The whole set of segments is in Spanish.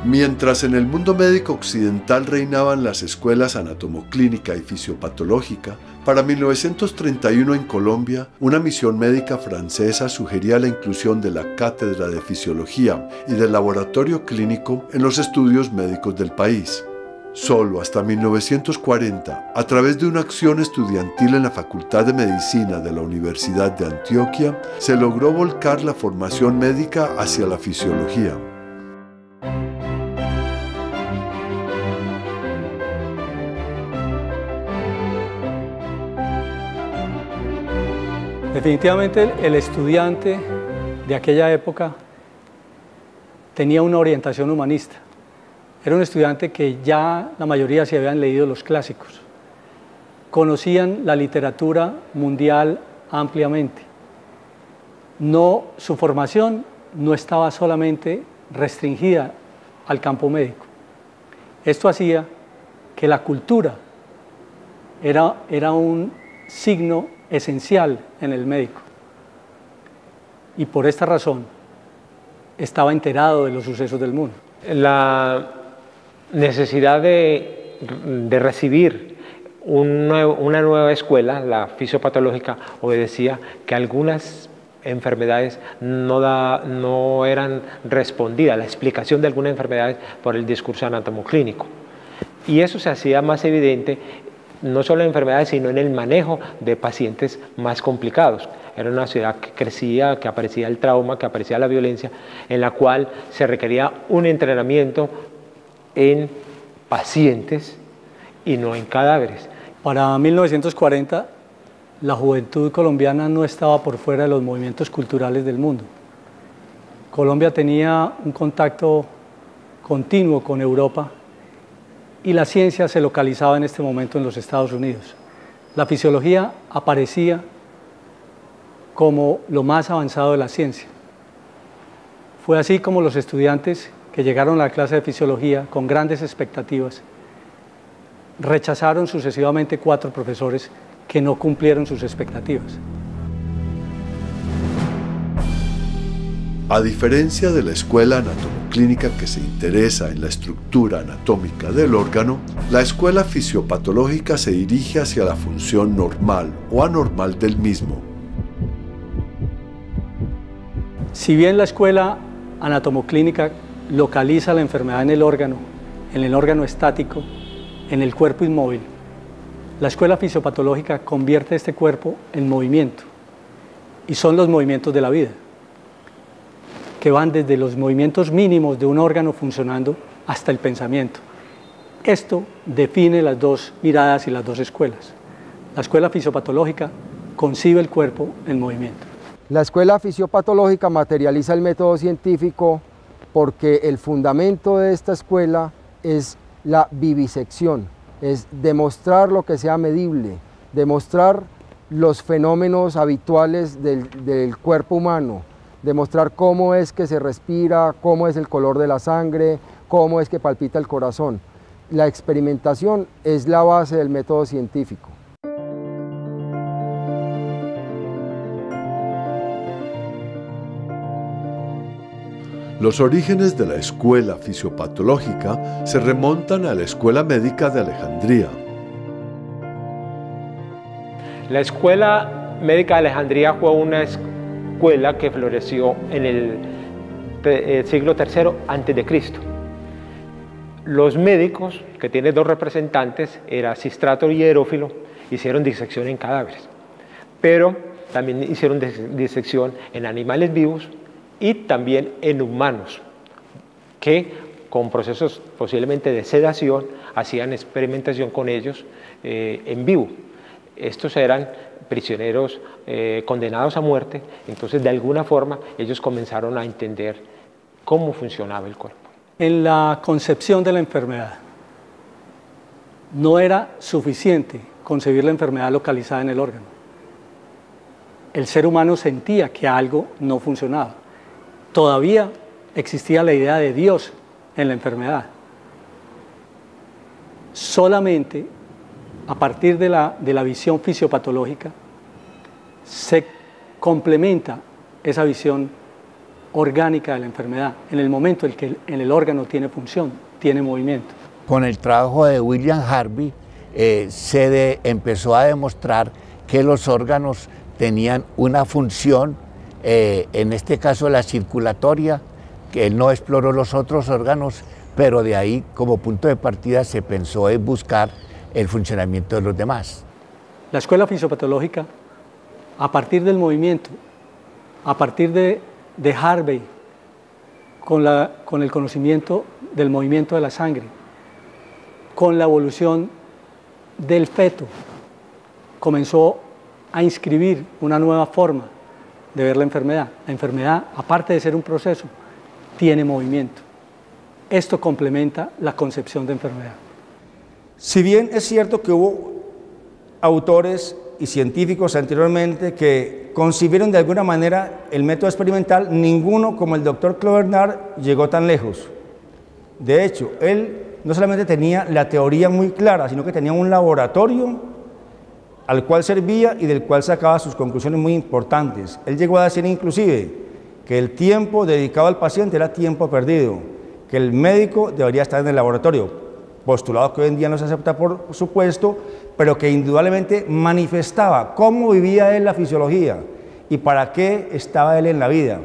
Mientras en el mundo médico occidental reinaban las escuelas anatomoclínica y fisiopatológica, para 1931 en Colombia, una misión médica francesa sugería la inclusión de la cátedra de fisiología y del laboratorio clínico en los estudios médicos del país. Solo hasta 1940, a través de una acción estudiantil en la Facultad de Medicina de la Universidad de Antioquia, se logró volcar la formación médica hacia la fisiología. Definitivamente el estudiante de aquella época tenía una orientación humanista. Era un estudiante que ya la mayoría se habían leído los clásicos. Conocían la literatura mundial ampliamente. Su formación no estaba solamente restringida al campo médico. Esto hacía que la cultura era un signo esencial en el médico. Y por esta razón estaba enterado de los sucesos del mundo. La necesidad de recibir una nueva escuela, la fisiopatológica, obedecía que algunas enfermedades no eran respondidas, la explicación de algunas enfermedades por el discurso anatomoclínico. Y eso se hacía más evidente no solo en enfermedades, sino en el manejo de pacientes más complicados. Era una sociedad que crecía, que aparecía el trauma, que aparecía la violencia, en la cual se requería un entrenamiento en pacientes y no en cadáveres. Para 1940, la juventud colombiana no estaba por fuera de los movimientos culturales del mundo. Colombia tenía un contacto continuo con Europa y la ciencia se localizaba en este momento en los Estados Unidos. La fisiología aparecía como lo más avanzado de la ciencia. Fue así como los estudiantes que llegaron a la clase de fisiología con grandes expectativas rechazaron sucesivamente 4 profesores que no cumplieron sus expectativas. A diferencia de la escuela anatomoclínica que se interesa en la estructura anatómica del órgano, la escuela fisiopatológica se dirige hacia la función normal o anormal del mismo. Si bien la escuela anatomoclínica localiza la enfermedad en el órgano estático, en el cuerpo inmóvil, la escuela fisiopatológica convierte este cuerpo en movimiento, y son los movimientos de la vida, que van desde los movimientos mínimos de un órgano funcionando hasta el pensamiento. Esto define las dos miradas y las dos escuelas. La escuela fisiopatológica concibe el cuerpo en movimiento. La escuela fisiopatológica materializa el método científico porque el fundamento de esta escuela es la vivisección, es demostrar lo que sea medible, demostrar los fenómenos habituales del cuerpo humano, demostrar cómo es que se respira, cómo es el color de la sangre, cómo es que palpita el corazón. La experimentación es la base del método científico. Los orígenes de la escuela fisiopatológica se remontan a la Escuela Médica de Alejandría. La Escuela Médica de Alejandría fue una escuela que floreció en el siglo III a.C. Los médicos, que tienen 2 representantes, era Sistrato y Hierófilo, hicieron disección en cadáveres, pero también hicieron disección en animales vivos y también en humanos, que con procesos posiblemente de sedación hacían experimentación con ellos en vivo. Estos eran prisioneros condenados a muerte, entonces de alguna forma ellos comenzaron a entender cómo funcionaba el cuerpo. En la concepción de la enfermedad, no era suficiente concebir la enfermedad localizada en el órgano. El ser humano sentía que algo no funcionaba. Todavía existía la idea de Dios en la enfermedad. Solamente a partir de la visión fisiopatológica se complementa esa visión orgánica de la enfermedad, en el momento en que el órgano tiene función, tiene movimiento. Con el trabajo de William Harvey empezó a demostrar que los órganos tenían una función, en este caso la circulatoria, que él no exploró los otros órganos, pero de ahí como punto de partida se pensó en buscar el funcionamiento de los demás. La escuela fisiopatológica, a partir del movimiento, a partir de Harvey, con el conocimiento del movimiento de la sangre, con la evolución del feto, comenzó a inscribir una nueva forma de ver la enfermedad. La enfermedad, aparte de ser un proceso, tiene movimiento. Esto complementa la concepción de enfermedad. Si bien es cierto que hubo autores y científicos anteriormente que concibieron de alguna manera el método experimental, ninguno como el doctor Claude Bernard llegó tan lejos. De hecho, él no solamente tenía la teoría muy clara, sino que tenía un laboratorio al cual servía y del cual sacaba sus conclusiones muy importantes. Él llegó a decir inclusive que el tiempo dedicado al paciente era tiempo perdido, que el médico debería estar en el laboratorio, postulado que hoy en día no se acepta por supuesto, pero que indudablemente manifestaba cómo vivía él la fisiología y para qué estaba él en la vida.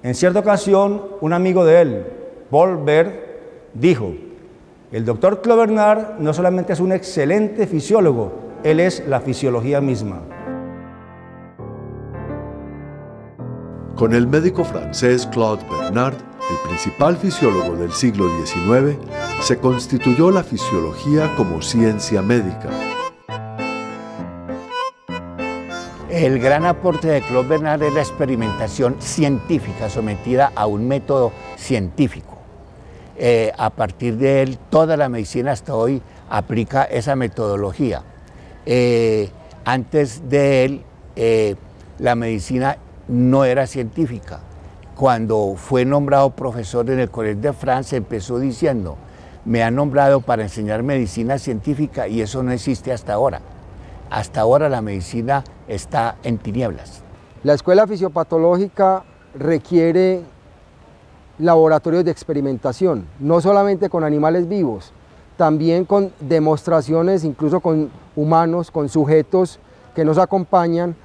En cierta ocasión, un amigo de él, Paul Bert, dijo: el doctor Claude Bernard no solamente es un excelente fisiólogo, él es la fisiología misma. Con el médico francés Claude Bernard, el principal fisiólogo del siglo XIX, se constituyó la fisiología como ciencia médica. El gran aporte de Claude Bernard es la experimentación científica sometida a un método científico. A partir de él, toda la medicina hasta hoy aplica esa metodología. Antes de él, la medicina no era científica. Cuando fue nombrado profesor en el Collège de France, empezó diciendo: me han nombrado para enseñar medicina científica, y eso no existe hasta ahora. Hasta ahora la medicina está en tinieblas. La escuela fisiopatológica requiere laboratorios de experimentación, no solamente con animales vivos, también con demostraciones, incluso con humanos, con sujetos que nos acompañan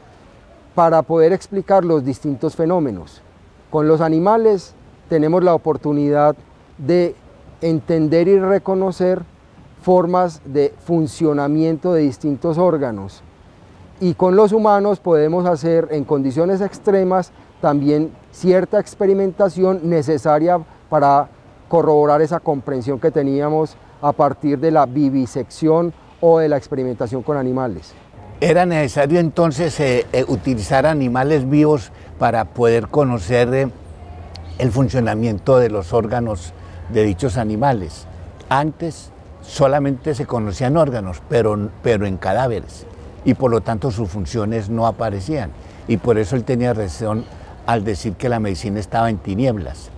para poder explicar los distintos fenómenos. Con los animales tenemos la oportunidad de entender y reconocer formas de funcionamiento de distintos órganos, y con los humanos podemos hacer en condiciones extremas también cierta experimentación necesaria para corroborar esa comprensión que teníamos a partir de la vivisección o de la experimentación con animales. Era necesario entonces utilizar animales vivos para poder conocer el funcionamiento de los órganos de dichos animales. Antes solamente se conocían órganos, pero en cadáveres, y por lo tanto sus funciones no aparecían, y por eso él tenía razón al decir que la medicina estaba en tinieblas.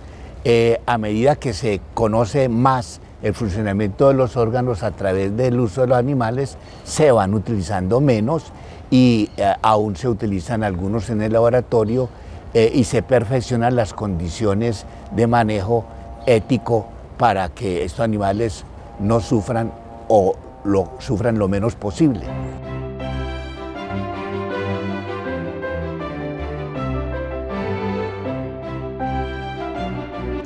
A medida que se conoce más el funcionamiento de los órganos a través del uso de los animales, se van utilizando menos, y aún se utilizan algunos en el laboratorio, y se perfeccionan las condiciones de manejo ético para que estos animales no sufran o sufran lo menos posible.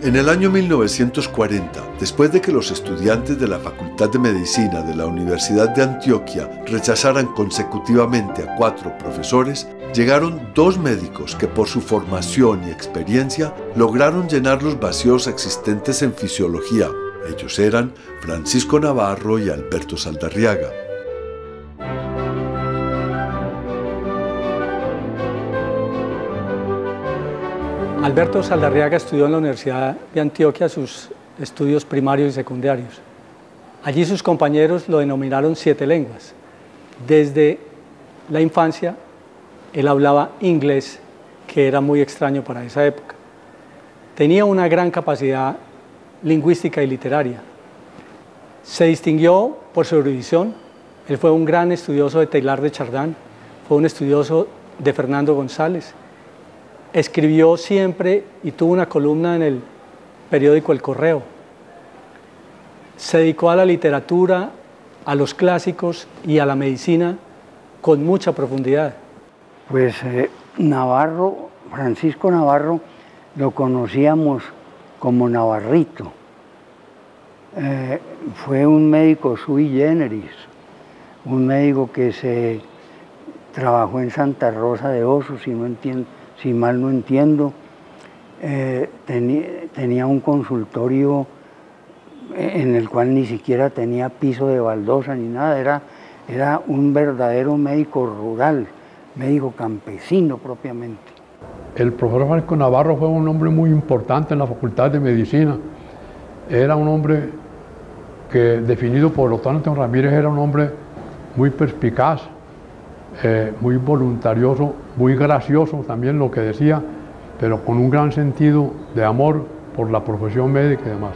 En el año 1940, después de que los estudiantes de la Facultad de Medicina de la Universidad de Antioquia rechazaran consecutivamente a 4 profesores, llegaron 2 médicos que por su formación y experiencia lograron llenar los vacíos existentes en fisiología. Ellos eran Francisco Navarro y Alberto Saldarriaga. Alberto Saldarriaga estudió en la Universidad de Antioquia sus estudios primarios y secundarios. Allí sus compañeros lo denominaron 7 lenguas. Desde la infancia, él hablaba inglés, que era muy extraño para esa época. Tenía una gran capacidad lingüística y literaria. Se distinguió por su erudición. Él fue un gran estudioso de Teilhard de Chardin, fue un estudioso de Fernando González. escribió siempre y tuvo una columna en el periódico El Correo. Se dedicó a la literatura, a los clásicos y a la medicina con mucha profundidad. Pues Navarro, Francisco Navarro, lo conocíamos como Navarrito. Fue un médico sui generis, un médico que se trabajó en Santa Rosa de Osos, si mal no entiendo. Tenía un consultorio en el cual ni siquiera tenía piso de baldosa ni nada, era un verdadero médico rural, médico campesino propiamente. El profesor Francisco Navarro fue un hombre muy importante en la Facultad de Medicina. Era un hombre que, definido por el doctor Antonio Ramírez, era un hombre muy perspicaz, muy voluntarioso, muy gracioso también lo que decía, pero con un gran sentido de amor por la profesión médica y demás.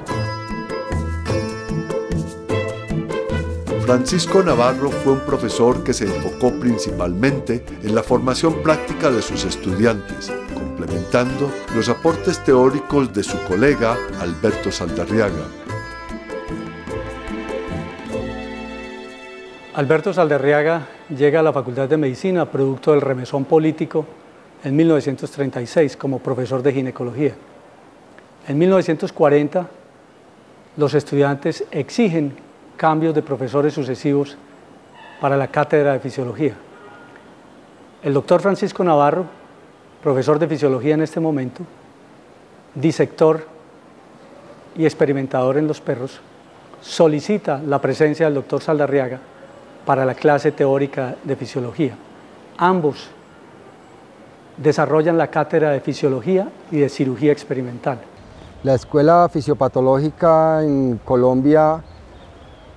Francisco Navarro fue un profesor que se enfocó principalmente en la formación práctica de sus estudiantes, complementando los aportes teóricos de su colega Alberto Saldarriaga. Alberto Saldarriaga llega a la Facultad de Medicina producto del remesón político en 1936 como profesor de ginecología. En 1940 los estudiantes exigen cambios de profesores sucesivos para la cátedra de fisiología. El doctor Francisco Navarro, profesor de fisiología en este momento, disector y experimentador en los perros, solicita la presencia del doctor Saldarriaga para la clase teórica de fisiología. Ambos desarrollan la cátedra de fisiología y de cirugía experimental. La escuela fisiopatológica en Colombia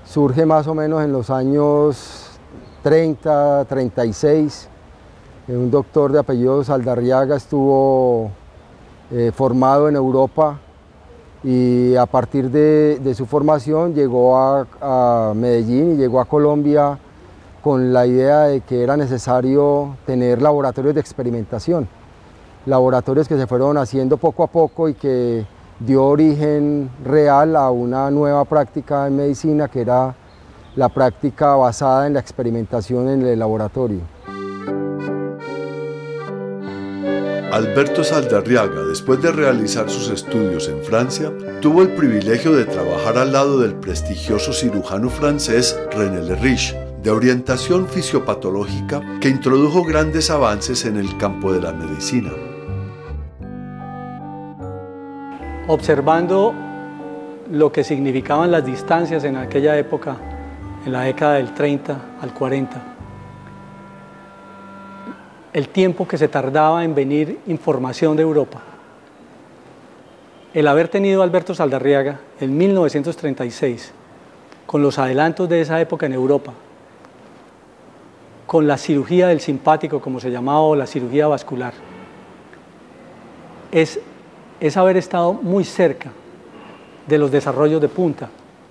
surge más o menos en los años 30, 36. Un doctor de apellido Saldarriaga estuvo formado en Europa y a partir de su formación llegó a Medellín y llegó a Colombia con la idea de que era necesario tener laboratorios de experimentación, laboratorios que se fueron haciendo poco a poco y que dio origen real a una nueva práctica en medicina, que era la práctica basada en la experimentación en el laboratorio. Alberto Saldarriaga, después de realizar sus estudios en Francia, tuvo el privilegio de trabajar al lado del prestigioso cirujano francés René Lerich, de orientación fisiopatológica, que introdujo grandes avances en el campo de la medicina. Observando lo que significaban las distancias en aquella época, en la década del 30 al 40, el tiempo que se tardaba en venir información de Europa, el haber tenido a Alberto Saldarriaga en 1936, con los adelantos de esa época en Europa, con la cirugía del simpático, como se llamaba, o la cirugía vascular, es haber estado muy cerca de los desarrollos de punta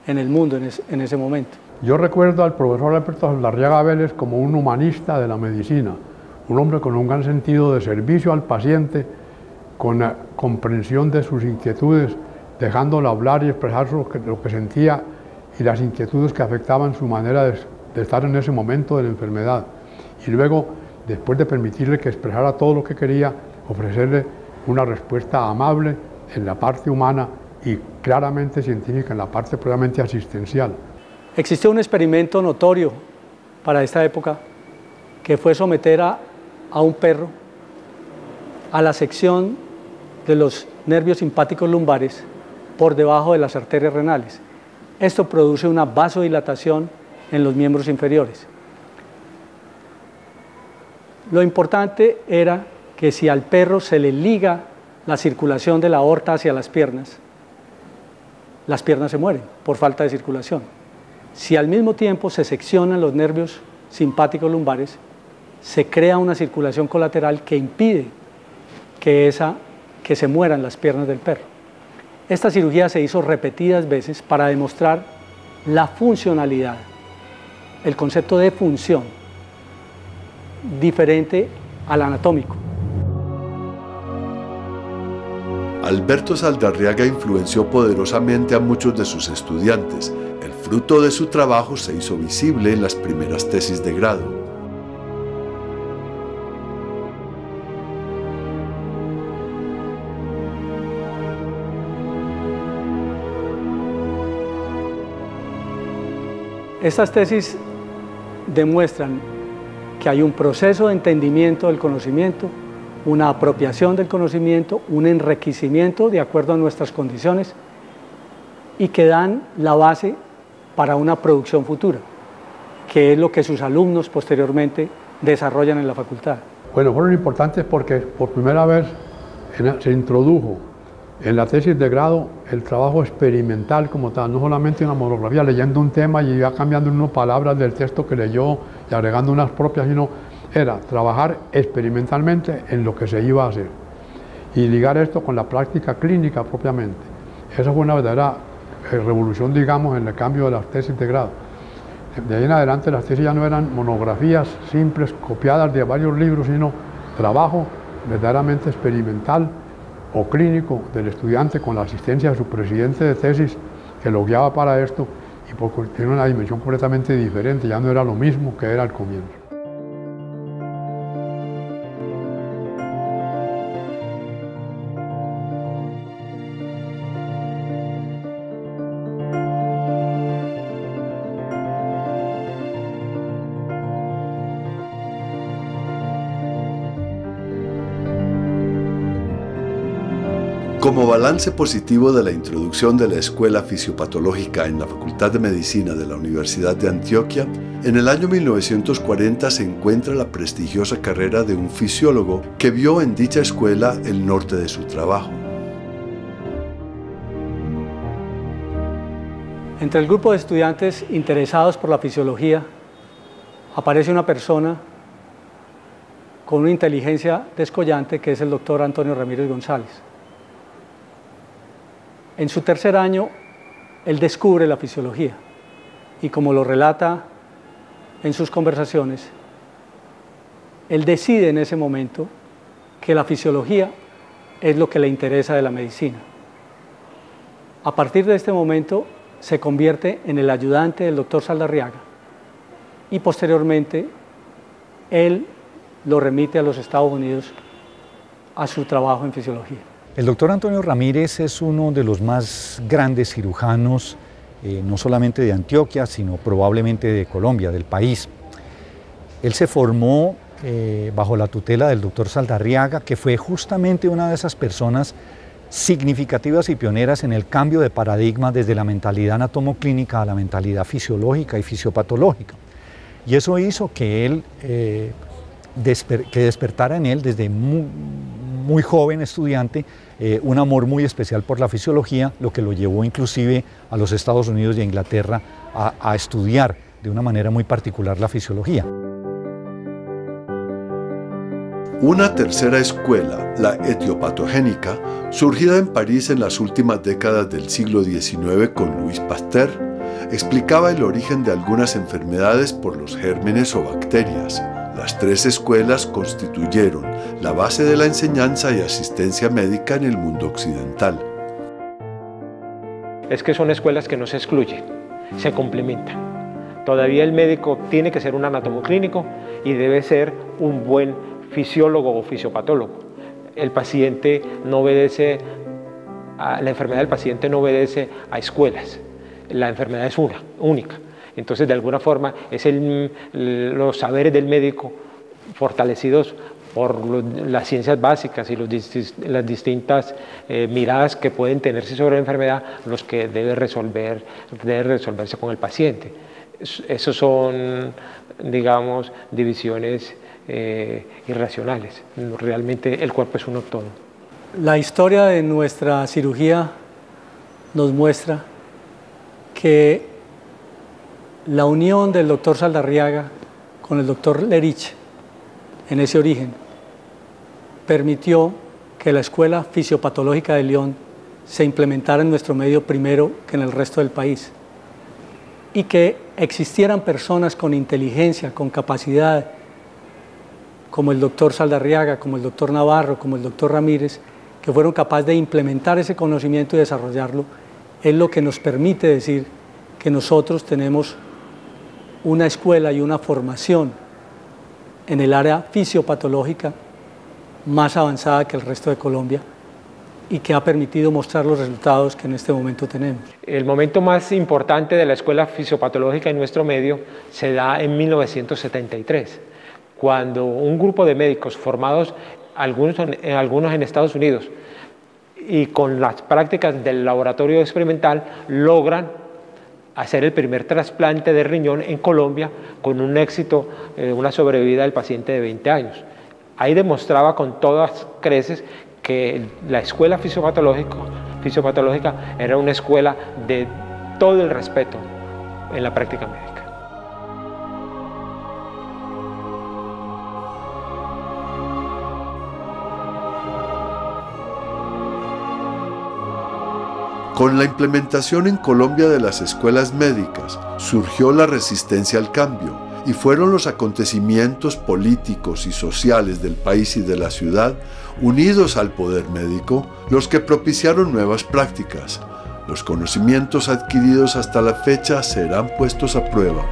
en el mundo en ese momento. Yo recuerdo al profesor Alberto Saldarriaga Vélez como un humanista de la medicina, un hombre con un gran sentido de servicio al paciente, con la comprensión de sus inquietudes, dejándolo hablar y expresar lo que sentía y las inquietudes que afectaban su manera de estar en ese momento de la enfermedad. Y luego, después de permitirle que expresara todo lo que quería, ofrecerle una respuesta amable en la parte humana y claramente científica en la parte puramente asistencial. Existió un experimento notorio para esta época que fue someter a un perro a la sección de los nervios simpáticos lumbares por debajo de las arterias renales. Esto produce una vasodilatación en los miembros inferiores. Lo importante era que si al perro se le liga la circulación de la aorta hacia las piernas se mueren por falta de circulación. Si al mismo tiempo se seccionan los nervios simpáticos lumbares, se crea una circulación colateral que impide que se mueran las piernas del perro. Esta cirugía se hizo repetidas veces para demostrar la funcionalidad, el concepto de función, diferente al anatómico. Alberto Saldarriaga influenció poderosamente a muchos de sus estudiantes. El fruto de su trabajo se hizo visible en las primeras tesis de grado. Estas tesis demuestran que hay un proceso de entendimiento del conocimiento, una apropiación del conocimiento, un enriquecimiento de acuerdo a nuestras condiciones y que dan la base para una producción futura, que es lo que sus alumnos posteriormente desarrollan en la facultad. Bueno, fueron importantes porque por primera vez se introdujo en la tesis de grado el trabajo experimental como tal, no solamente una monografía leyendo un tema y ya cambiando unas palabras del texto que leyó y agregando unas propias, sino era trabajar experimentalmente en lo que se iba a hacer y ligar esto con la práctica clínica propiamente. Esa fue una verdadera revolución, digamos, en el cambio de las tesis de grado. De ahí en adelante las tesis ya no eran monografías simples, copiadas de varios libros, sino trabajo verdaderamente experimental o clínico del estudiante con la asistencia de su presidente de tesis que lo guiaba para esto y porque tiene una dimensión completamente diferente, ya no era lo mismo que era al comienzo. Como balance positivo de la introducción de la Escuela Fisiopatológica en la Facultad de Medicina de la Universidad de Antioquia, en el año 1940 se encuentra la prestigiosa carrera de un fisiólogo que vio en dicha escuela el norte de su trabajo. Entre el grupo de estudiantes interesados por la fisiología aparece una persona con una inteligencia descollante que es el doctor Antonio Ramírez González. En su tercer año, él descubre la fisiología y como lo relata en sus conversaciones, él decide en ese momento que la fisiología es lo que le interesa de la medicina. A partir de este momento se convierte en el ayudante del doctor Saldarriaga y posteriormente él lo remite a los Estados Unidos a su trabajo en fisiología. El doctor Antonio Ramírez es uno de los más grandes cirujanos, no solamente de Antioquia, sino probablemente de Colombia, del país. Él se formó bajo la tutela del doctor Saldarriaga, que fue justamente una de esas personas significativas y pioneras en el cambio de paradigma desde la mentalidad anatomoclínica a la mentalidad fisiológica y fisiopatológica. Y eso hizo que él despertara en él desde muy joven estudiante un amor muy especial por la fisiología, lo que lo llevó inclusive a los Estados Unidos y a Inglaterra a estudiar de una manera muy particular la fisiología. Una tercera escuela, la etiopatogénica, surgida en París en las últimas décadas del siglo XIX con Louis Pasteur, explicaba el origen de algunas enfermedades por los gérmenes o bacterias. Las tres escuelas constituyeron la base de la enseñanza y asistencia médica en el mundo occidental. Es que son escuelas que no se excluyen, se complementan. Todavía el médico tiene que ser un anatomoclínico y debe ser un buen fisiólogo o fisiopatólogo. El paciente no obedece, la enfermedad del paciente no obedece a escuelas. La enfermedad es única. Entonces, de alguna forma, es los saberes del médico fortalecidos por las ciencias básicas y las distintas miradas que pueden tenerse sobre la enfermedad, los que debe resolverse con el paciente. Esos son, digamos, divisiones irracionales. Realmente el cuerpo es uno todo. La historia de nuestra cirugía nos muestra que la unión del doctor Saldarriaga con el doctor Lerich en ese origen permitió que la Escuela Fisiopatológica de Lyon se implementara en nuestro medio primero que en el resto del país y que existieran personas con inteligencia, con capacidad, como el doctor Saldarriaga, como el doctor Navarro, como el doctor Ramírez, que fueron capaces de implementar ese conocimiento y desarrollarlo, es lo que nos permite decir que nosotros tenemos una escuela y una formación en el área fisiopatológica más avanzada que el resto de Colombia y que ha permitido mostrar los resultados que en este momento tenemos. El momento más importante de la escuela fisiopatológica en nuestro medio se da en 1973, cuando un grupo de médicos formados, algunos en Estados Unidos, y con las prácticas del laboratorio experimental, logran hacer el primer trasplante de riñón en Colombia con un éxito, una sobrevida del paciente de 20 años. Ahí demostraba con todas creces que la escuela fisiopatológica era una escuela de todo el respeto en la práctica médica. Con la implementación en Colombia de las escuelas médicas, surgió la resistencia al cambio y fueron los acontecimientos políticos y sociales del país y de la ciudad, unidos al poder médico, los que propiciaron nuevas prácticas. Los conocimientos adquiridos hasta la fecha serán puestos a prueba.